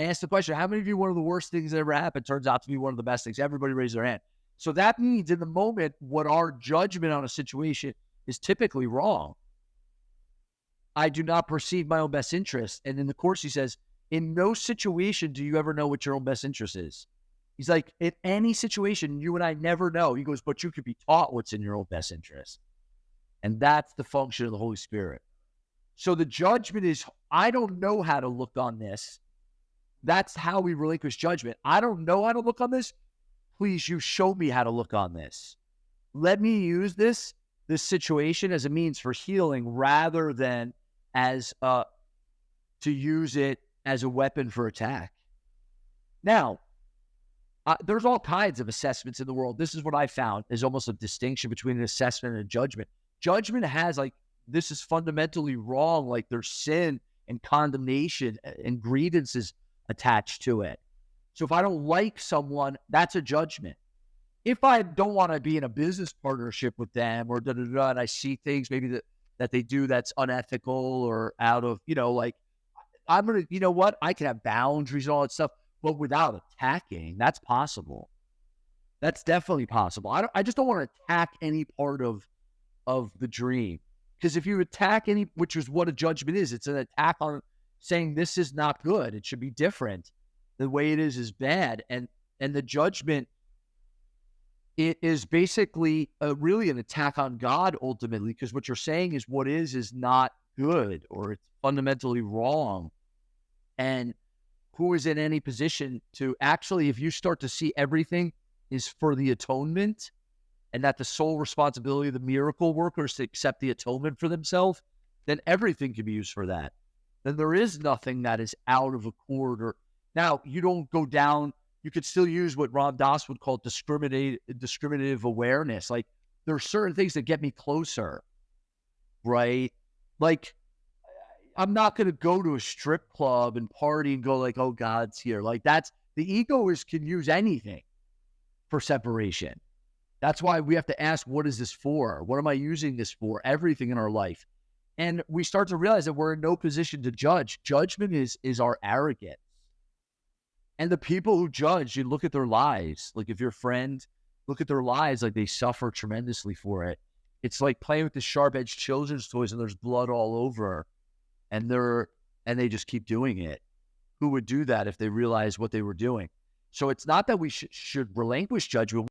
I asked the question, how many of you, one of the worst things that ever happened turns out to be one of the best things? Everybody raised their hand. So that means in the moment, what our judgment on a situation is typically wrong. I do not perceive my own best interest. And in the course, he says, in no situation do you ever know what your own best interest is. He's like, in any situation, you and I never know. He goes, but you could be taught what's in your own best interest. And that's the function of the Holy Spirit. So the judgment is, I don't know how to look on this. That's how we relinquish judgment. I don't know how to look on this. Please, you show me how to look on this. Let me use this situation as a means for healing rather than as to use it as a weapon for attack. Now, there's all kinds of assessments in the world. This is what I found is almost a distinction between an assessment and a judgment. Judgment has like, this is fundamentally wrong. Like there's sin and condemnation and grievances attached to it. So if I don't like someone, that's a judgment. If I don't want to be in a business partnership with them or and I see things maybe that they do that's unethical or out of, like I'm going to, what? I can have boundaries and all that stuff, but without attacking, that's possible. That's definitely possible. I just don't want to attack any part of the dream. Because if you attack which is what a judgment is, it's an attack on saying this is not good. It should be different. The way it is bad. And the judgment, it is basically really an attack on God ultimately, because what you're saying is what is not good or it's fundamentally wrong. And who is in any position to actually, if you start to see everything is for the atonement and that the sole responsibility of the miracle worker is to accept the atonement for themselves, then everything can be used for that. Then there is nothing that is out of accord. Or now you don't go down. You could still use what Ram Dass would call discriminative awareness. Like there are certain things that get me closer, right? Like I'm not going to go to a strip club and party and go like, oh, God's here. Like that's the ego can use anything for separation. That's why we have to ask, what is this for? What am I using this for? Everything in our life. And we start to realize that we're in no position to judge. Judgment is our arrogance. And the people who judge, you look at their lives. Like if your friend, look at their lives, like they suffer tremendously for it. It's like playing with the sharp-edged children's toys and there's blood all over. And they just keep doing it. Who would do that if they realized what they were doing? So it's not that we should relinquish judgment.